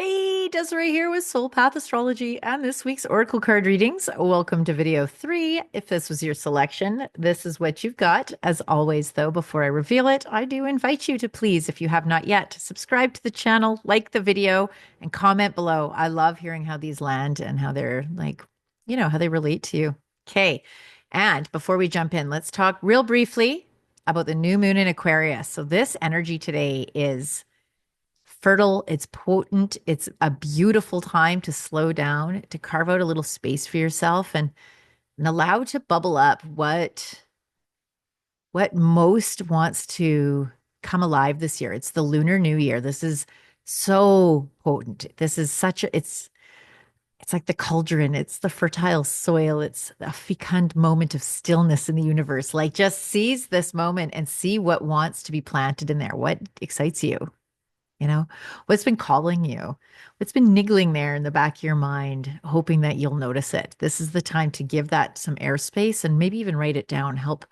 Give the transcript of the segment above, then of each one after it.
Hey, Desiree here with Soul Path Astrology and this week's Oracle card readings. Welcome to video 3. If this was your selection, this is what you've got. As always, though, before I reveal it, I do invite you to please, if you have not yet, subscribe to the channel, like the video, and comment below. I love hearing how these land and how they're how they relate to you. Okay. And before we jump in, let's talk real briefly about the new moon in Aquarius. So this energy today is fertile, it's potent, it's a beautiful time to slow down, to carve out a little space for yourself and allow to bubble up what most wants to come alive this year. It's the Lunar New Year. This is so potent. This is such a it's like the cauldron, it's the fertile soil, it's a fecund moment of stillness in the universe. Like just seize this moment and see what wants to be planted in there. What excites you? You know, what's been calling you? What's been niggling there in the back of your mind, hoping that you'll notice it? This is the time to give that some airspace and maybe even write it down. Help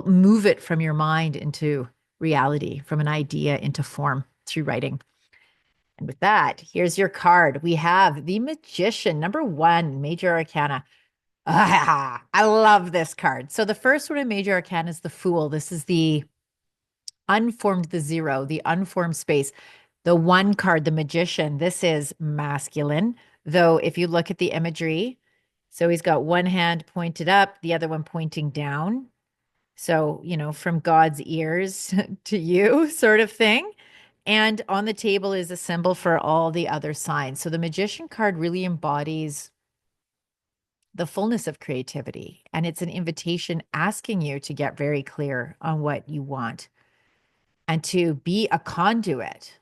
move it from your mind into reality, from an idea into form through writing. And with that, here's your card. We have the Magician, number 1, Major Arcana. Ah, I love this card. So the first one in Major Arcana is the Fool. This is the unformed, the zero, the unformed space. The one card, the Magician, this is masculine. Though, if you look at the imagery, so he's got one hand pointed up, the other one pointing down. So, from God's ears to you, sort of thing. And on the table is a symbol for all the other signs. So, the Magician card really embodies the fullness of creativity. And it's an invitation asking you to get very clear on what you want and to be a conduit.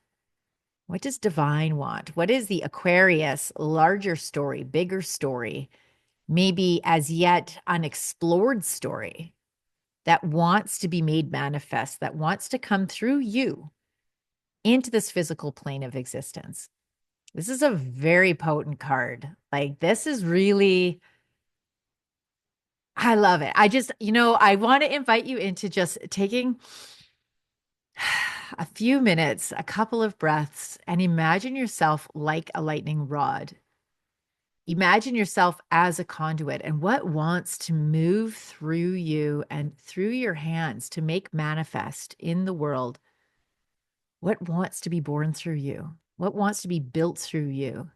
What does divine want? What is the Aquarius larger story, bigger story, maybe as yet unexplored story that wants to be made manifest, that wants to come through you into this physical plane of existence? This is a very potent card. Like, this is really, I love it. I want to invite you into just taking a few minutes, a couple of breaths, and imagine yourself like a lightning rod. Imagine yourself as a conduit and what wants to move through you and through your hands to make manifest in the world. What wants to be born through you? What wants to be built through you?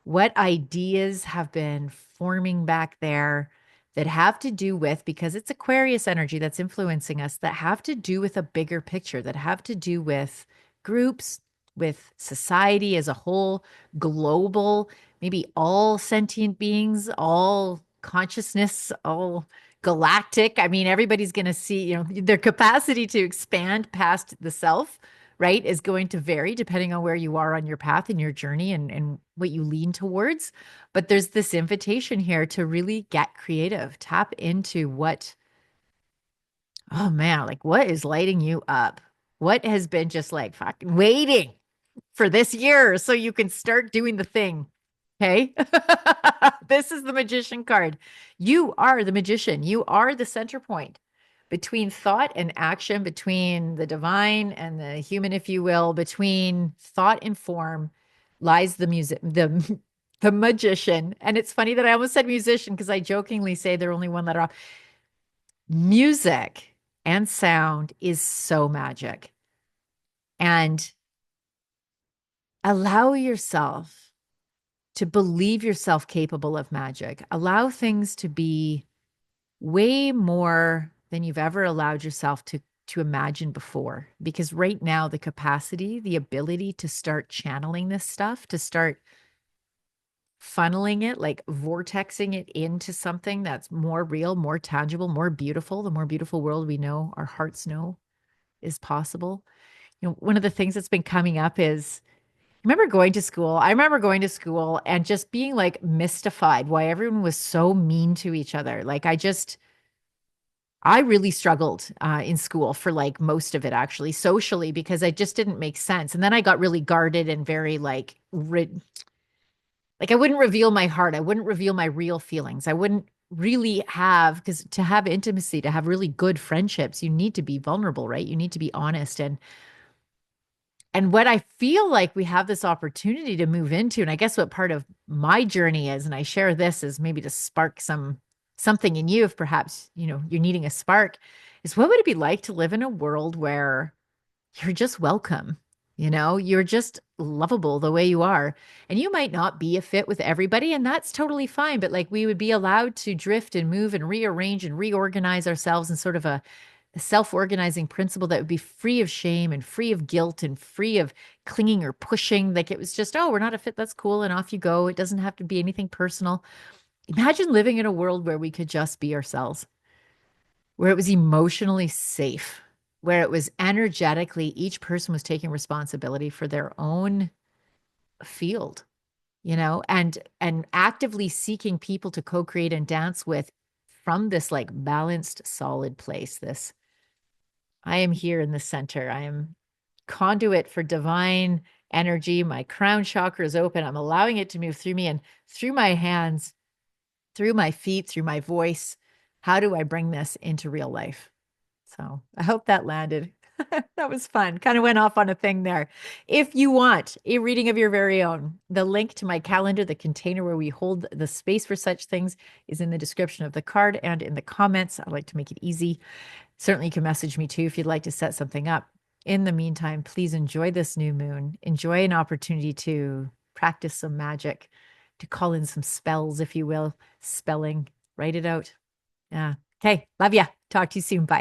What ideas have been forming back there that have to do with, because it's Aquarius energy that's influencing us, that have to do with a bigger picture, that have to do with groups, with society as a whole, global, maybe all sentient beings, all consciousness, all galactic. I mean, everybody's going to see, their capacity to expand past the self, right, is going to vary depending on where you are on your path and your journey and what you lean towards. But there's this invitation here to really get creative, tap into oh man, like what is lighting you up? What has been just like fucking waiting for this year so you can start doing the thing? Okay. This is the Magician card. You are the magician. You are the center point between thought and action, between the divine and the human, if you will, between thought and form lies the music, the magician. And it's funny that I almost said musician because I jokingly say they're only one letter off. Music and sound is so magic. And allow yourself to believe yourself capable of magic. Allow things to be way more than you've ever allowed yourself to imagine before. Because right now, the capacity, the ability to start channeling this stuff, to start funneling it, like vortexing it into something that's more real, more tangible, more beautiful, the more beautiful world we know, our hearts know is possible. One of the things that's been coming up is I remember going to school and just being like mystified why everyone was so mean to each other. Like I really struggled in school for like most of it, actually, socially, because I just didn't make sense. And then I got really guarded and very like I wouldn't reveal my heart. I wouldn't reveal my real feelings. I wouldn't really because to have intimacy, to have really good friendships, you need to be vulnerable, right? You need to be honest. And And what I feel like we have this opportunity to move into, and I guess what part of my journey is, and I share this is maybe to spark something in you if perhaps, you're needing a spark, is what would it be like to live in a world where you're just welcome? You're just lovable the way you are. And you might not be a fit with everybody, and that's totally fine. But like we would be allowed to drift and move and rearrange and reorganize ourselves in sort of a self-organizing principle that would be free of shame and free of guilt and free of clinging or pushing. Like it was just, oh, we're not a fit. That's cool. And off you go. It doesn't have to be anything personal. Imagine living in a world where we could just be ourselves, where it was emotionally safe, where it was energetically, each person was taking responsibility for their own field, and actively seeking people to co-create and dance with from this like balanced, solid place. This I am here in the center. I am conduit for divine energy. My crown chakra is open. I'm allowing it to move through me and through my hands, through my feet, through my voice. How do I bring this into real life? So I hope that landed. That was fun. Kind of went off on a thing there. If you want a reading of your very own, the link to my calendar, the container where we hold the space for such things, is in the description of the card and in the comments. I like to make it easy. Certainly, you can message me too if you'd like to set something up. In the meantime, please enjoy this new moon. Enjoy an opportunity to practice some magic, to call in some spells, if you will, spelling, write it out. Yeah. Okay. Love ya. Talk to you soon. Bye.